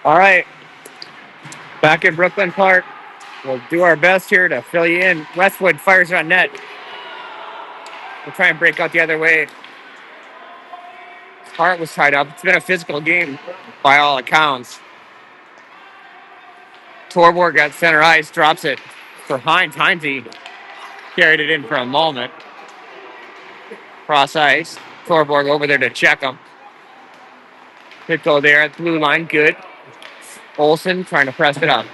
All right, back in Brooklyn Park. We'll do our best here to fill you in. Westwood fires on net. We'll try and break out the other way. Hart was tied up. It's been a physical game by all accounts. Torborg got center ice, drops it for Hines. Heinze carried it in for a moment. Cross ice. Torborg over there to check him. Pitko there at the blue line. Good. Olsen trying to press it up.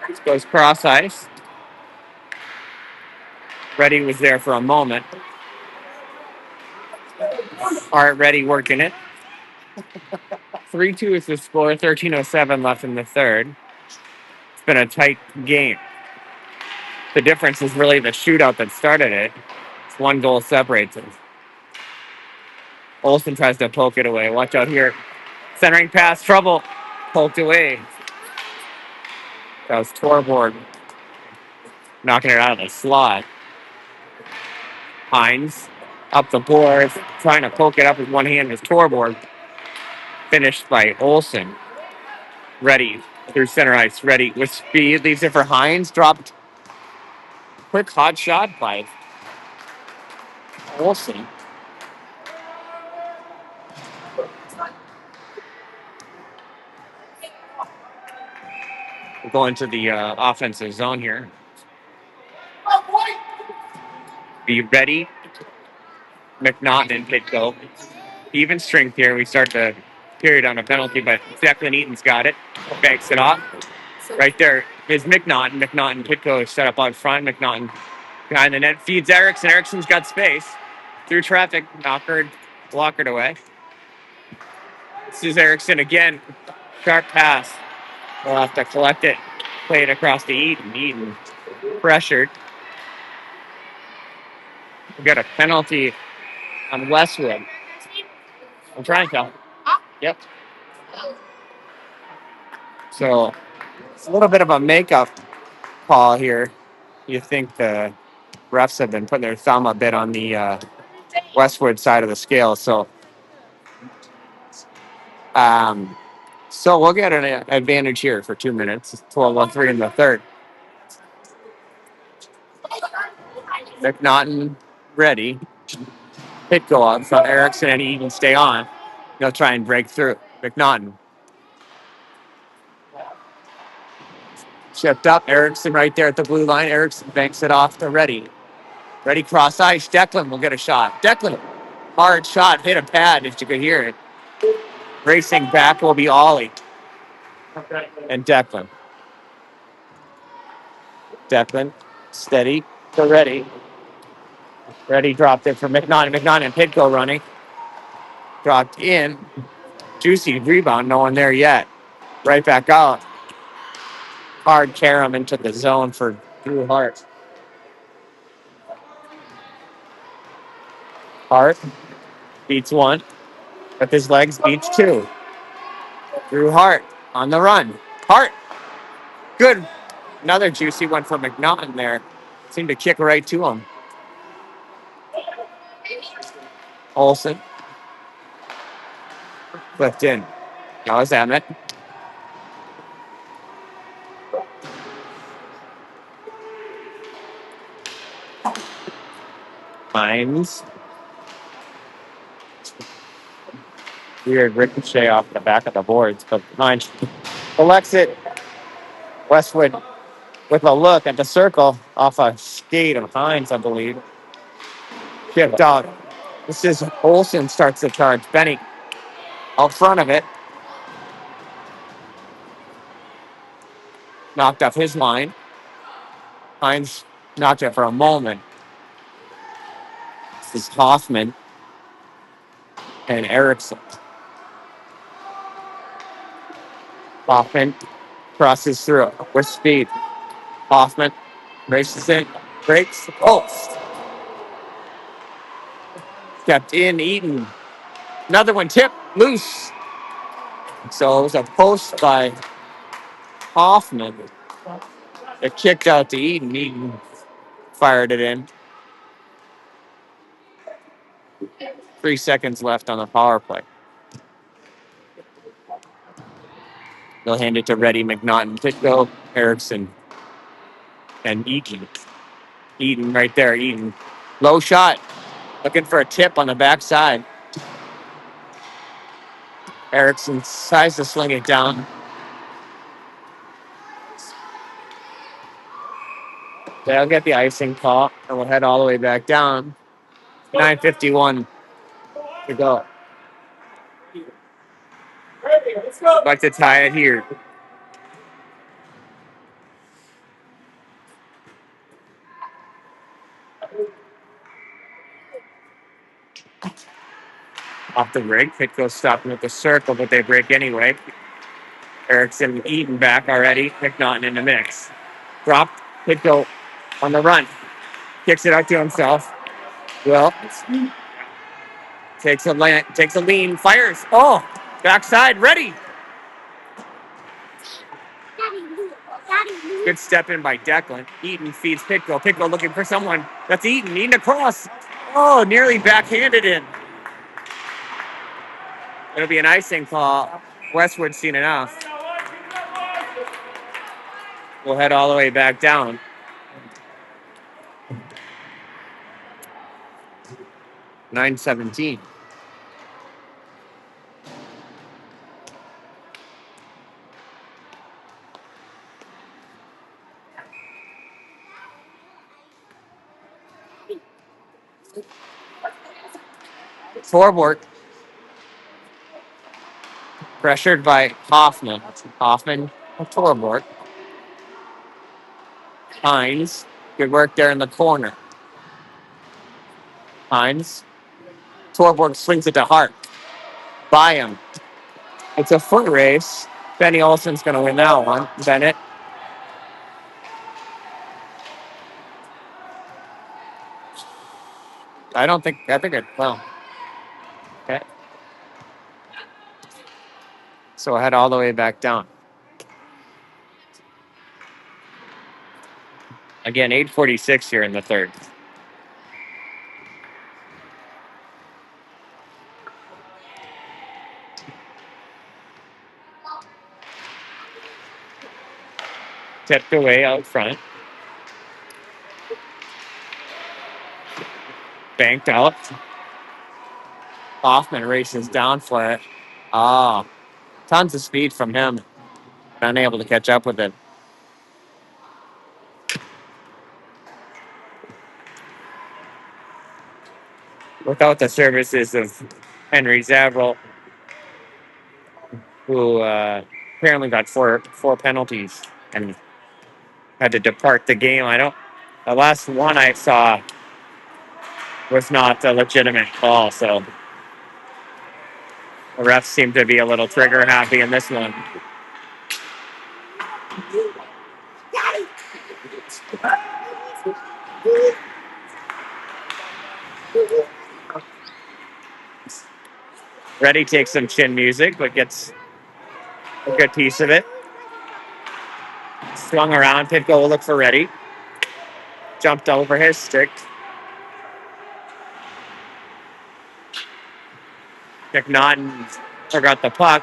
This goes cross ice. Reddy was there for a moment. Art Reddy working it. 3-2 is the score. 13:07 left in the third. It's been a tight game. The difference is really the shootout that started it. It's one goal separates it. Olsen tries to poke it away. Watch out here. Centering pass, trouble. Poked away. That was Torborg knocking it out of the slot. Hines up the boards, trying to poke it up with one hand as Torborg. Finished by Olsen. Ready through center ice. Ready with speed. Leaves it for Hines. Dropped. Quick hot shot by Olsen. We're going to the offensive zone here. Be ready. McNaughton and Pitko. Even strength here. We start the period on a penalty, but Declan Eaton's got it. Banks it off. Right there is McNaughton. McNaughton, Pitko is set up on front. McNaughton behind the net. Feeds Erickson. Erickson's got space. Through traffic. Blockered away. This is Erickson again. Sharp pass. We'll have to collect it. Play it across to Eaton. Eaton pressured. We got a penalty on Westwood. I'm trying to. Yep. So it's a little bit of a makeup call here. You think the refs have been putting their thumb a bit on the Westwood side of the scale. So we'll get an advantage here for 2 minutes. It's 12-3 in the third. McNaughton ready. Hit go on from Erickson and he even stay on. He'll try and break through. McNaughton. Chipped up. Erickson right there at the blue line. Erickson banks it off to Ready. Ready cross ice. Declan will get a shot. Declan, hard shot. Hit a pad if you could hear it. Racing back will be Ollie. And Declan. Declan, steady to Ready. Ready dropped it for McNaughton. McNaughton and Pitko running. Dropped in. Juicy rebound. No one there yet. Right back out. Hard Karam into the zone for Drew Hart. Hart beats one. With his legs beats two. Drew Hart on the run. Hart. Good. Another juicy one for McNaughton there. Seemed to kick right to him. Olsen. Flipped in. That was Emmett. Hines. Weird ricochet off the back of the boards, but Hines collects it. Westwood with a look at the circle off a skate of Hines, I believe. Shipped out. This is Olsen starts the charge. Benny out front of it. Knocked off his line. Hines knocked it for a moment. This is Hoffman and Erickson. Hoffman crosses through with speed. Hoffman races in, breaks the post. Stepped in, Eaton. Another one tipped, loose. So it was a post by Hoffman. It kicked out to Eaton. Eaton fired it in. 3 seconds left on the power play. They'll hand it to Reddy, McNaughton, Pitko, Erickson, and Eaton. Eaton right there. Eaton. Low shot. Looking for a tip on the backside. Erickson tries to sling it down. They'll get the icing call, and we'll head all the way back down. 9:51 to go. I'd like to tie it here. Off the break. Pitko stopping at the circle, but they break anyway. Erickson Eaton back already. McNaughton in the mix. Dropped. Pitko on the run. Kicks it out to himself. Well, takes a lean, fires. Oh, backside, ready. Good step in by Declan. Eaton feeds Pitko. Pitko looking for someone. That's Eaton. Eaton across. Oh, nearly backhanded in. It'll be an icing call. Westwood's seen enough. We'll head all the way back down. 9:17. Forward. Pressured by Hoffman. Hoffman, Torborg. Hines. Good work there in the corner. Hines. Torborg swings it to Hart. By him. It's a foot race. Benny Olsen's going to win that one. Bennett. I think it, well. Okay. So we'll head all the way back down. Again, 8:46 here in the third. Tipped away out front. Banked out. Hoffman races down for it. Tons of speed from him. Unable to catch up with it. Without the services of Henry Zavril, who apparently got four penalties and had to depart the game. The last one I saw was not a legitimate call, so the refs seem to be a little trigger happy in this one. Reddy takes some chin music, but gets a good piece of it. Swung around, Pitko will look for Reddy. Jumped over his stick. McNaughton forgot the puck.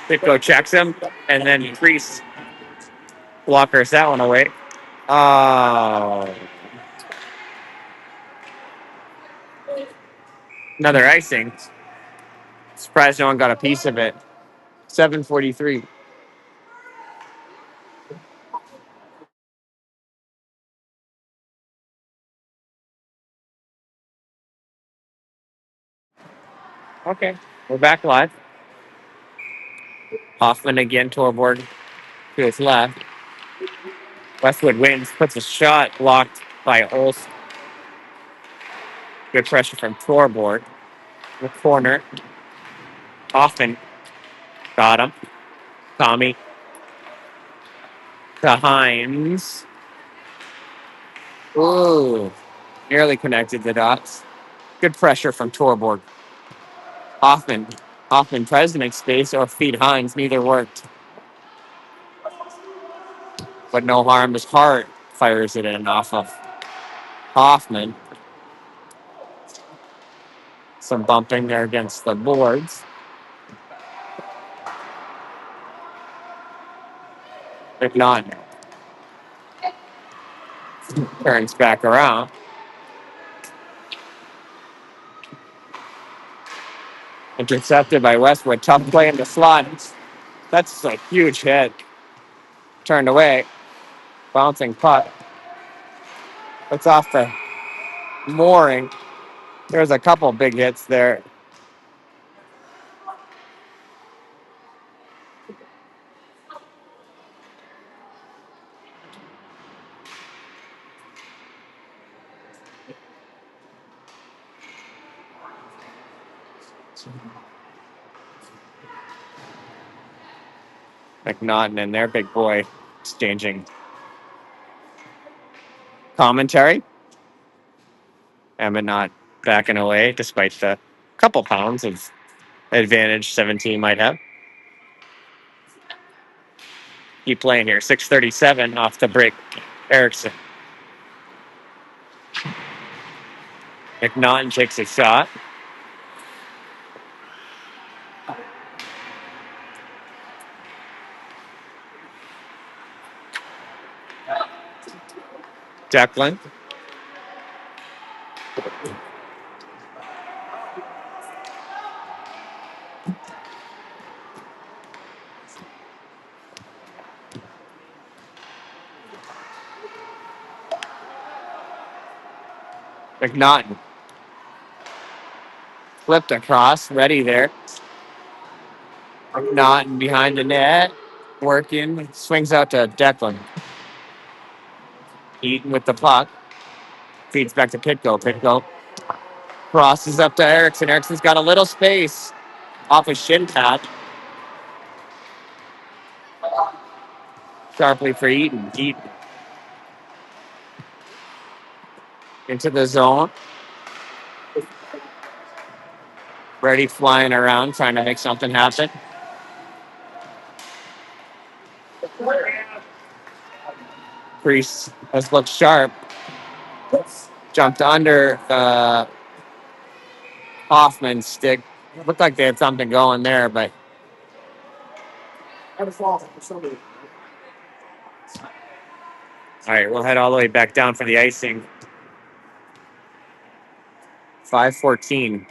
Pitko checks him, and then Reese blockers that one away. Oh. Another icing. Surprised no one got a piece of it. 7:43. Okay, we're back live. Hoffman again, Torborg to his left. Westwood wins, puts a shot blocked by Olsen. Good pressure from Torborg. In the corner. Hoffman got him. Tommy to Hines. Ooh, nearly connected the dots. Good pressure from Torborg. Hoffman tries to make space or feed Hines. Neither worked. But no harm. His Hart fires it in off of Hoffman. Some bumping there against the boards. McNaughton turns back around. Intercepted by Westwood. Tough play in the slot. That's a huge hit. Turned away. Bouncing puck. It's off the mooring. There's a couple big hits there. McNaughton and their big boy exchanging commentary. Emmett not backing away despite the couple pounds of advantage 17 might have. Keep playing here. 6:37 off the break. Erickson. McNaughton takes a shot. Declan. McNaughton. Flipped across. Ready there. McNaughton behind the net. Working. Swings out to Declan. Eaton with the puck. Feeds back to Pitko. Pitko crosses up to Erickson. Erickson's got a little space off his shin pad. Sharply for Eaton. Eaton into the zone. Brady flying around, trying to make something happen. Priest has looked sharp. Jumped under Hoffman's stick. Looked like they had something going there, but all right, we'll head all the way back down for the icing. 5:14.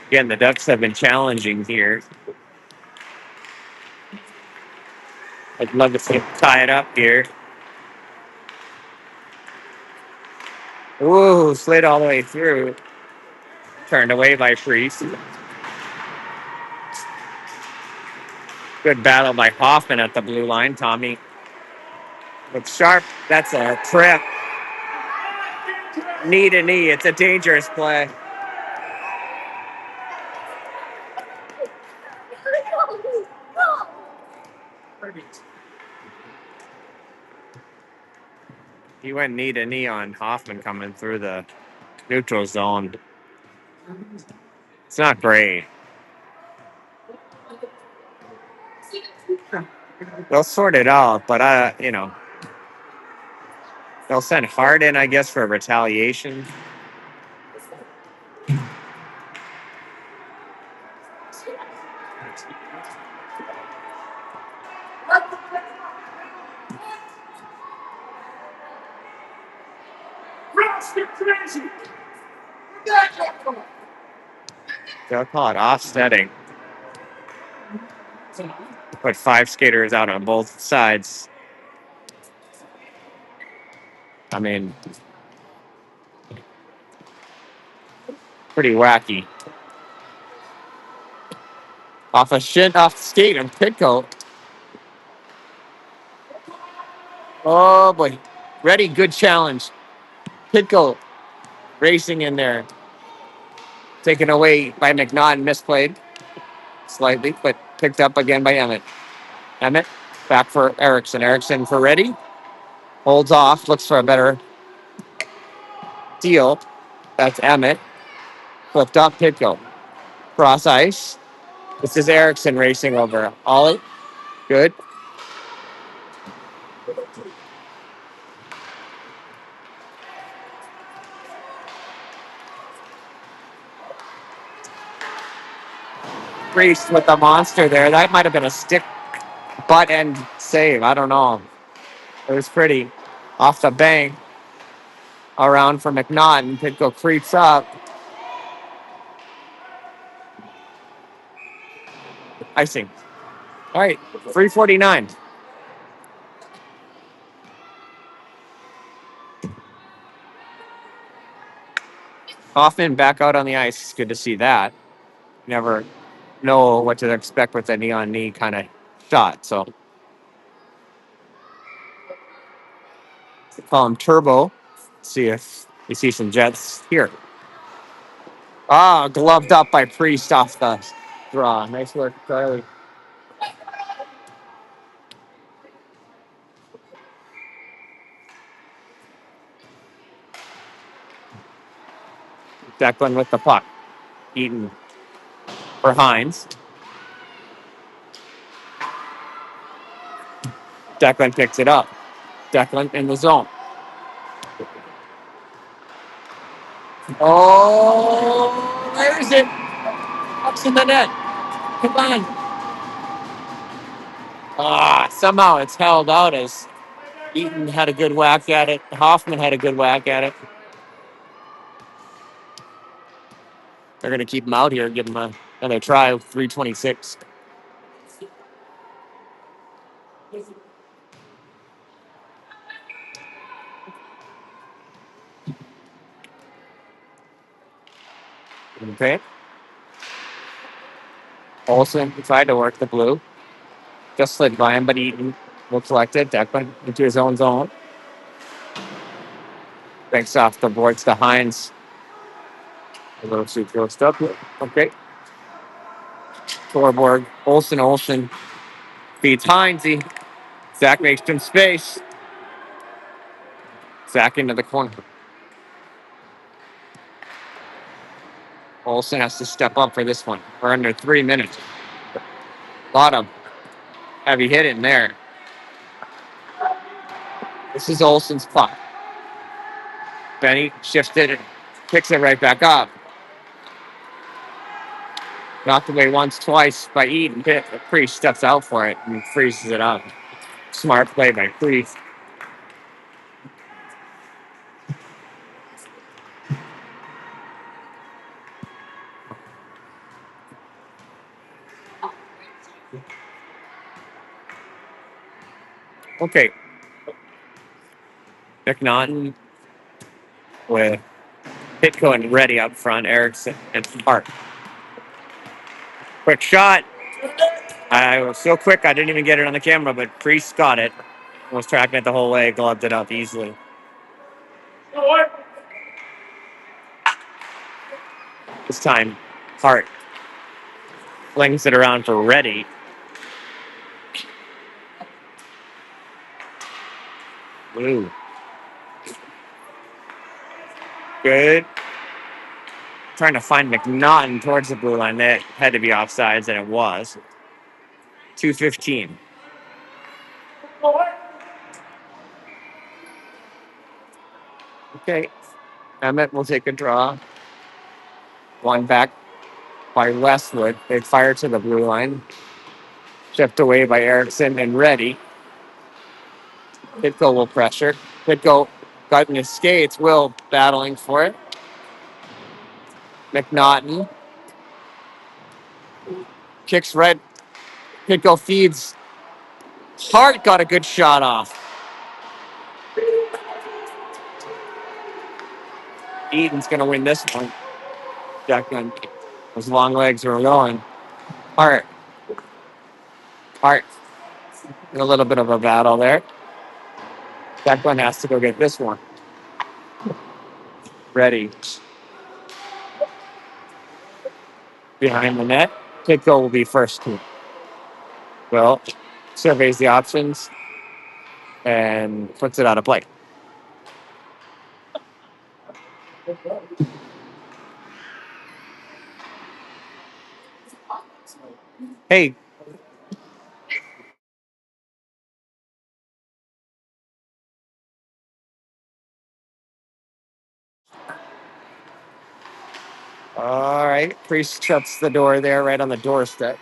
Again, the Ducks have been challenging here. I'd love to see them tie it up here. Ooh, slid all the way through. Turned away by Priest. Good battle by Hoffman at the blue line. Tommy looks sharp. That's a trip. Knee to knee. It's a dangerous play. He went knee to knee on Hoffman coming through the neutral zone. It's not great. They'll sort it out, but they'll send Harden, I guess, for retaliation. They'll call it offsetting. Put 5 skaters out on both sides. I mean, pretty wacky. Off the skate and Pitko. Oh boy. Ready, good challenge. Pitko racing in there. Taken away by McNaughton, misplayed slightly, but picked up again by Emmett. Emmett back for Erickson. Erickson for Reddy. Holds off, looks for a better deal. That's Emmett. Flipped up, Pitko. Cross ice. This is Erickson racing over. Ollie. Good. Priest with the monster there. That might have been a stick butt end save. I don't know. It was pretty. Off the bank, around for McNaughton. Pitco creeps up. Icing. All right, 3:49. Hoffman back out on the ice. It's good to see that. Never know what to expect with a knee on knee kind of shot. So call him Turbo. See if we see some Jets here. Ah, gloved up by Priest off the draw. Nice work, Charlie. Declan with the puck. Eaton for Hines. Declan picks it up. Declan in the zone. Oh, there's it. Ups in the net. Come on. Somehow it's held out as Eaton had a good whack at it. Hoffman had a good whack at it. They're going to keep him out here, give him another try. 3:26. Okay. Olsen tried to work the blue. Just slid by him, but Eaton will collect it. Declan into his own zone. Banks off the boards to Hines. A little too close up. Okay. Torborg. Olsen feeds Heinze. Zach makes some space. Zach into the corner. Olsen has to step up for this one. We're under 3 minutes. A lot of heavy hitting there. This is Olsen's puck. Benny shifted it, picks it right back up. Knocked away once, twice by Eden. Priest steps out for it and freezes it up. Smart play by Priest. Okay. McNaughton with Pitco and Reddy up front. Erickson and Hart. Quick shot. I was so quick I didn't even get it on the camera, but Priest got it. Was tracking it the whole way, gloved it up easily. This time, Hart flings it around for Reddy. Ooh. Good. Trying to find McNaughton towards the blue line. That had to be offsides, and it was. 2:15. Okay. Emmett will take a draw. One back by Westwood. They fire to the blue line. Shipped away by Erickson and Reddy. Pitco will pressure. Pitco got in his skates. Will battling for it. McNaughton kicks red. Pitco feeds. Hart got a good shot off. Eaton's going to win this one. Declan. Those long legs are going. Hart. In a little bit of a battle there. Declan has to go get this one. Ready. Behind the net. Pitco will be first team. Well, surveys the options and puts it out of play. Hey, All right. Priest shuts the door there right on the doorstep.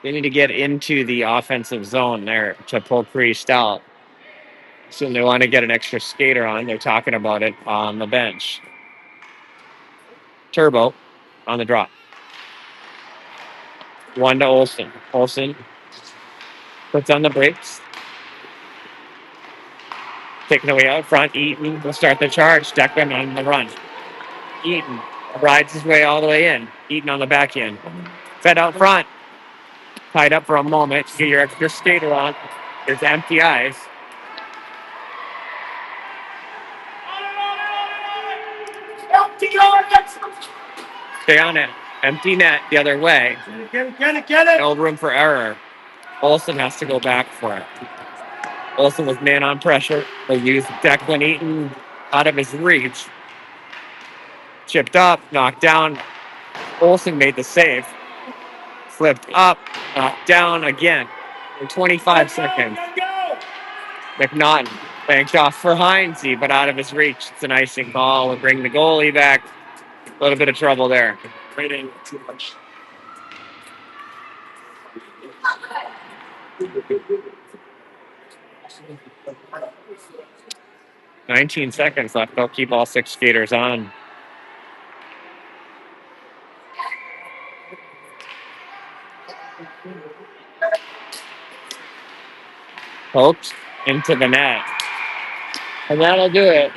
They need to get into the offensive zone there to pull Priest out. So they want to get an extra skater on. They're talking about it on the bench. Turbo on the drop. One to Olsen. Olsen puts on the brakes. Taken away out front. Eaton will start the charge. Declan on the run. Eaton rides his way all the way in. Eaton on the back end. Fed out front. Tied up for a moment. Get your extra skater on. There's empty eyes. Stay on it. Empty net the other way. Get it. No room for error. Olsen has to go back for it. Olsen was man on pressure. They used Declan Eaton out of his reach. Chipped up, knocked down. Olsen made the save. Flipped up, knocked down again. In 25 seconds. McNaughton banked off for Heinze, but out of his reach. It's an icing call. We'll bring the goalie back. A little bit of trouble there. Waiting too much. 19 seconds left. They'll keep all 6 skaters on. Poked into the net. And that'll do it.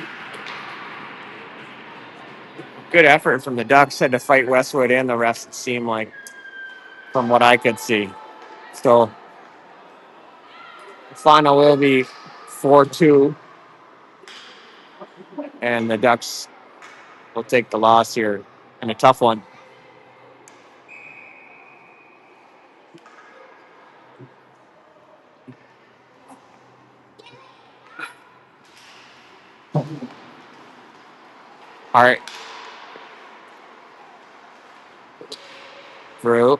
Good effort from the Ducks. Had to fight Westwood and the refs, it seemed like, from what I could see. So the final will be 4-2. And the Ducks will take the loss here in a tough one. All right. Through.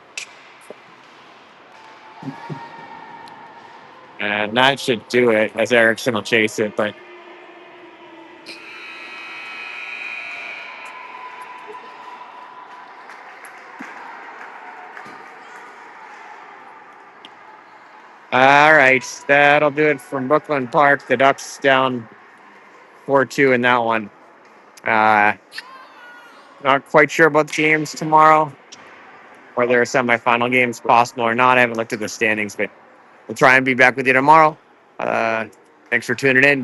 And that should do it, as Erickson will chase it. But all right, that'll do it from Brooklyn Park. The Ducks down 4-2 in that one. Not quite sure about the games tomorrow, whether a semifinal game is possible or not. I haven't looked at the standings, but we'll try and be back with you tomorrow. Thanks for tuning in.